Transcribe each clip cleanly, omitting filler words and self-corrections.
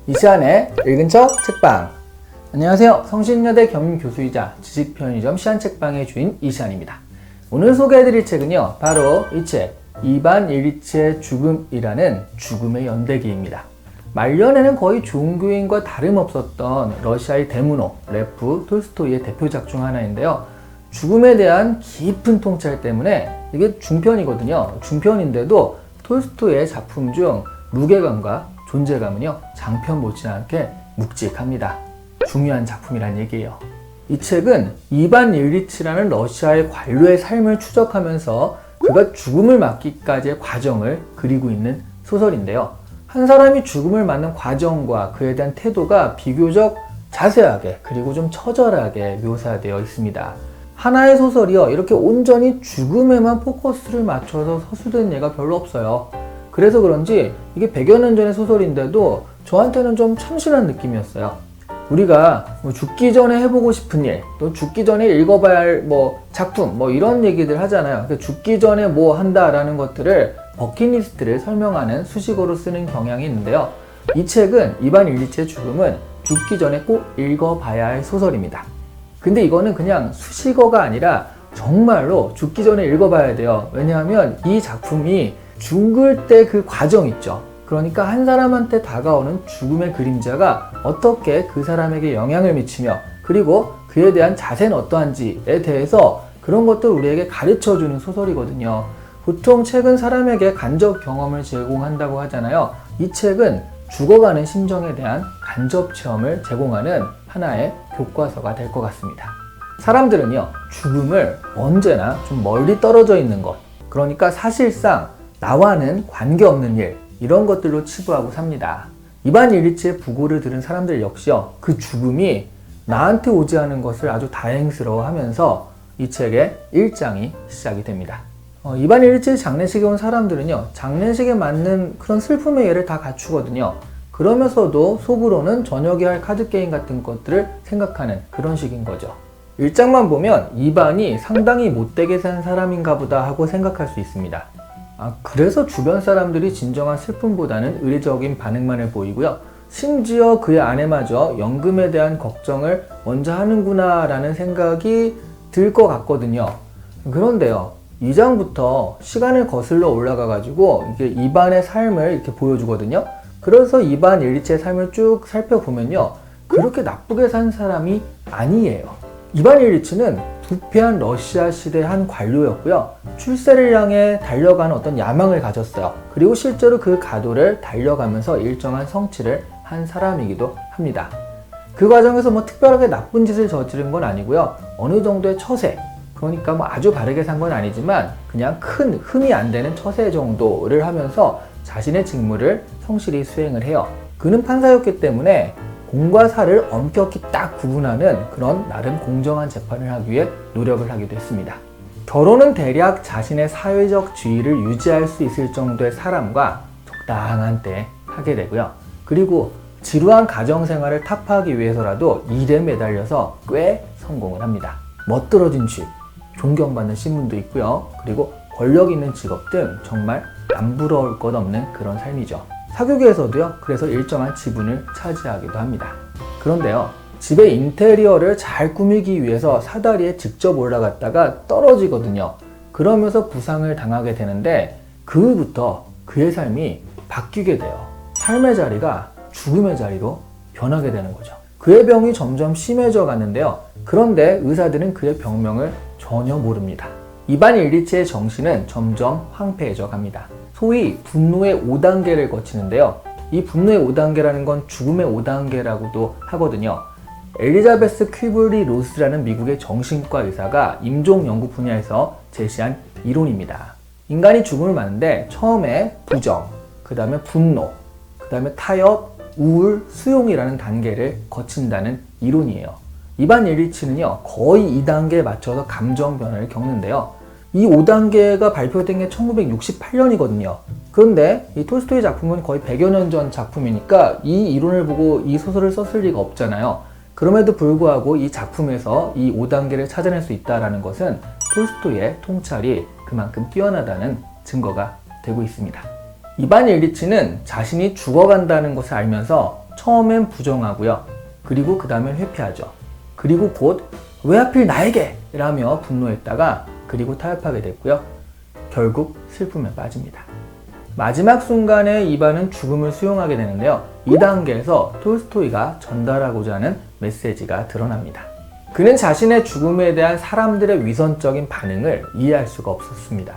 이 시간에 읽은 척 책방. 안녕하세요. 성신여대 겸임교수이자 지식편의점 시안책방의 주인 이시안입니다. 오늘 소개해드릴 책은요, 바로 이 책 이반 일리치의 죽음이라는 죽음의 연대기입니다. 말년에는 거의 종교인과 다름없었던 러시아의 대문호 레프 톨스토이의 대표작 중 하나인데요. 죽음에 대한 깊은 통찰 때문에 이게 중편이거든요. 중편인데도 톨스토이의 작품 중 무게감과 존재감은요, 장편 못지않게 묵직합니다. 중요한 작품이란 얘기예요. 이 책은 이반 일리치라는 러시아의 관료의 삶을 추적하면서 그가 죽음을 맞기까지의 과정을 그리고 있는 소설인데요. 한 사람이 죽음을 맞는 과정과 그에 대한 태도가 비교적 자세하게 그리고 좀 처절하게 묘사되어 있습니다. 하나의 소설이요, 이렇게 온전히 죽음에만 포커스를 맞춰서 서술된 예가 별로 없어요. 그래서 그런지 이게 100여 년 전의 소설인데도 저한테는 좀 참신한 느낌이었어요. 우리가 죽기 전에 해보고 싶은 일, 또 죽기 전에 읽어봐야 할 작품, 이런 얘기들 하잖아요. 그러니까 죽기 전에 뭐 한다라는 것들을 버킷리스트를 설명하는 수식어로 쓰는 경향이 있는데요. 이 책은 이반 일리치의 죽음은 죽기 전에 꼭 읽어봐야 할 소설입니다. 근데 이거는 그냥 수식어가 아니라 정말로 죽기 전에 읽어봐야 돼요. 왜냐하면 이 작품이 죽을 때 그 과정 있죠. 그러니까 한 사람한테 다가오는 죽음의 그림자가 어떻게 그 사람에게 영향을 미치며, 그리고 그에 대한 자세는 어떠한지에 대해서 그런 것들을 우리에게 가르쳐주는 소설이거든요. 보통 책은 사람에게 간접 경험을 제공한다고 하잖아요. 이 책은 죽어가는 심정에 대한 간접 체험을 제공하는 하나의 교과서가 될 것 같습니다. 사람들은요, 죽음을 언제나 좀 멀리 떨어져 있는 것, 그러니까 사실상 나와는 관계없는 일, 이런 것들로 치부하고 삽니다. 이반 일리치의 부고를 들은 사람들 역시요, 그 죽음이 나한테 오지 않은 것을 아주 다행스러워하면서 이 책의 1장이 시작이 됩니다. 이반 일리치의 장례식에 온 사람들은요, 장례식에 맞는 그런 슬픔의 예를 다 갖추거든요. 그러면서도 속으로는 저녁에 할 카드게임 같은 것들을 생각하는 그런 식인 거죠. 1장만 보면 이반이 상당히 못되게 산 사람인가 보다 하고 생각할 수 있습니다. 그래서 주변 사람들이 진정한 슬픔보다는 의례적인 반응만을 보이고요. 심지어 그의 아내마저 연금에 대한 걱정을 먼저 하는구나 라는 생각이 들 것 같거든요. 그런데요, 2장부터 시간을 거슬러 올라가 가지고 이게 이반의 삶을 이렇게 보여주거든요. 그래서 이반 일리치의 삶을 쭉 살펴보면요, 그렇게 나쁘게 산 사람이 아니에요. 이반 일리치는 부패한 러시아 시대의 한 관료였고요. 출세를 향해 달려가는 어떤 야망을 가졌어요. 그리고 실제로 그 가도를 달려가면서 일정한 성취를 한 사람이기도 합니다. 그 과정에서 특별하게 나쁜 짓을 저지른 건 아니고요. 어느 정도의 처세, 그러니까 아주 바르게 산 건 아니지만 그냥 큰 흠이 안 되는 처세 정도를 하면서 자신의 직무를 성실히 수행을 해요. 그는 판사였기 때문에 공과 사를 엄격히 딱 구분하는 그런 나름 공정한 재판을 하기 위해 노력을 하기도 했습니다. 결혼은 대략 자신의 사회적 지위를 유지할 수 있을 정도의 사람과 적당한 때 하게 되고요. 그리고 지루한 가정생활을 타파하기 위해서라도 일에 매달려서 꽤 성공을 합니다. 멋들어진 집, 존경받는 신분도 있고요. 그리고 권력 있는 직업 등 정말 안 부러울 것 없는 그런 삶이죠. 사교계에서도요, 그래서 일정한 지분을 차지하기도 합니다. 그런데요, 집의 인테리어를 잘 꾸미기 위해서 사다리에 직접 올라갔다가 떨어지거든요. 그러면서 부상을 당하게 되는데 그 후부터 그의 삶이 바뀌게 돼요. 삶의 자리가 죽음의 자리로 변하게 되는 거죠. 그의 병이 점점 심해져 가는데요. 그런데 의사들은 그의 병명을 전혀 모릅니다. 이반 일리치의 정신은 점점 황폐해져 갑니다. 소위 분노의 5단계를 거치는데요. 이 분노의 5단계라는 건 죽음의 5단계라고도 하거든요. 엘리자베스 퀴블리 로스라는 미국의 정신과 의사가 임종 연구 분야에서 제시한 이론입니다. 인간이 죽음을 맞는데 처음에 부정, 그 다음에 분노, 그 다음에 타협, 우울, 수용이라는 단계를 거친다는 이론이에요. 이반 일리치는요, 거의 2단계에 맞춰서 감정 변화를 겪는데요. 이 5단계가 발표된 게 1968년이거든요. 그런데 이 톨스토이 작품은 거의 100여 년 전 작품이니까 이 이론을 보고 이 소설을 썼을 리가 없잖아요. 그럼에도 불구하고 이 작품에서 이 5단계를 찾아낼 수 있다는 것은 톨스토이의 통찰이 그만큼 뛰어나다는 증거가 되고 있습니다. 이반 일리치는 자신이 죽어간다는 것을 알면서 처음엔 부정하고요. 그리고 그 다음엔 회피하죠. 그리고 곧 왜 하필 나에게? 라며 분노했다가 그리고 타협하게 됐고요. 결국 슬픔에 빠집니다. 마지막 순간에 이반은 죽음을 수용하게 되는데요. 이 단계에서 톨스토이가 전달하고자 하는 메시지가 드러납니다. 그는 자신의 죽음에 대한 사람들의 위선적인 반응을 이해할 수가 없었습니다.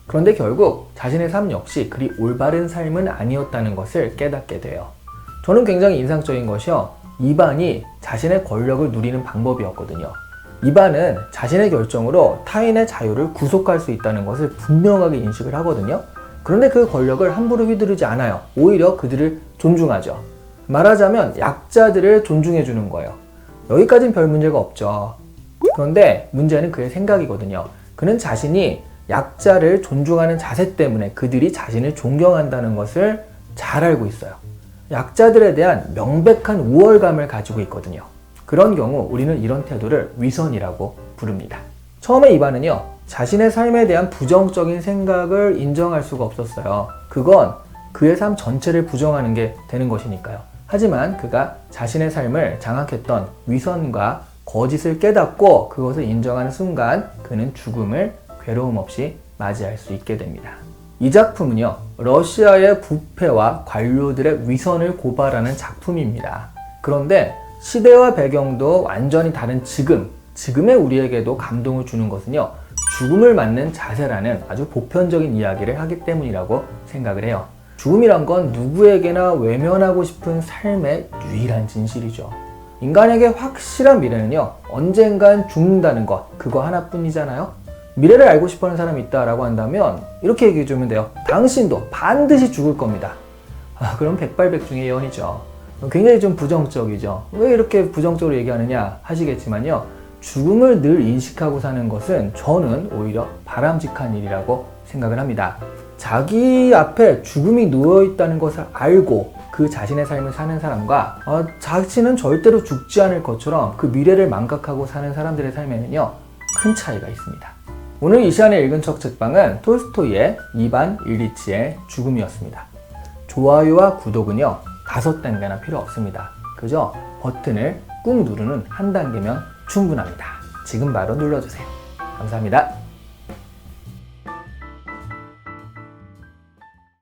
그런데 결국 자신의 삶 역시 그리 올바른 삶은 아니었다는 것을 깨닫게 돼요. 저는 굉장히 인상적인 것이요. 이반이 자신의 권력을 누리는 방법이었거든요. 이반은 자신의 결정으로 타인의 자유를 구속할 수 있다는 것을 분명하게 인식을 하거든요. 그런데 그 권력을 함부로 휘두르지 않아요. 오히려 그들을 존중하죠. 말하자면 약자들을 존중해 주는 거예요. 여기까지는 별 문제가 없죠. 그런데 문제는 그의 생각이거든요. 그는 자신이 약자를 존중하는 자세 때문에 그들이 자신을 존경한다는 것을 잘 알고 있어요. 약자들에 대한 명백한 우월감을 가지고 있거든요. 그런 경우 우리는 이런 태도를 위선이라고 부릅니다. 처음에 이반은요, 자신의 삶에 대한 부정적인 생각을 인정할 수가 없었어요. 그건 그의 삶 전체를 부정하는 게 되는 것이니까요. 하지만 그가 자신의 삶을 장악했던 위선과 거짓을 깨닫고 그것을 인정하는 순간 그는 죽음을 괴로움 없이 맞이할 수 있게 됩니다. 이 작품은요, 러시아의 부패와 관료들의 위선을 고발하는 작품입니다. 그런데 시대와 배경도 완전히 다른 지금의 우리에게도 감동을 주는 것은요, 죽음을 맞는 자세라는 아주 보편적인 이야기를 하기 때문이라고 생각을 해요. 죽음이란 건 누구에게나 외면하고 싶은 삶의 유일한 진실이죠. 인간에게 확실한 미래는요, 언젠간 죽는다는 것, 그거 하나뿐이잖아요. 미래를 알고 싶어하는 사람이 있다라고 한다면 이렇게 얘기해 주면 돼요. 당신도 반드시 죽을 겁니다. 그럼 백발백중의 예언이죠. 굉장히 좀 부정적이죠. 왜 이렇게 부정적으로 얘기하느냐 하시겠지만요. 죽음을 늘 인식하고 사는 것은 저는 오히려 바람직한 일이라고 생각을 합니다. 자기 앞에 죽음이 누워있다는 것을 알고 그 자신의 삶을 사는 사람과 자신은 절대로 죽지 않을 것처럼 그 미래를 망각하고 사는 사람들의 삶에는요, 큰 차이가 있습니다. 오늘 이 시간에 읽은 척 책방은 톨스토이의 이반 일리치의 죽음이었습니다. 좋아요와 구독은요, 5단계나 필요 없습니다. 그저 버튼을 꾹 누르는 한 단계면 충분합니다. 지금 바로 눌러주세요. 감사합니다.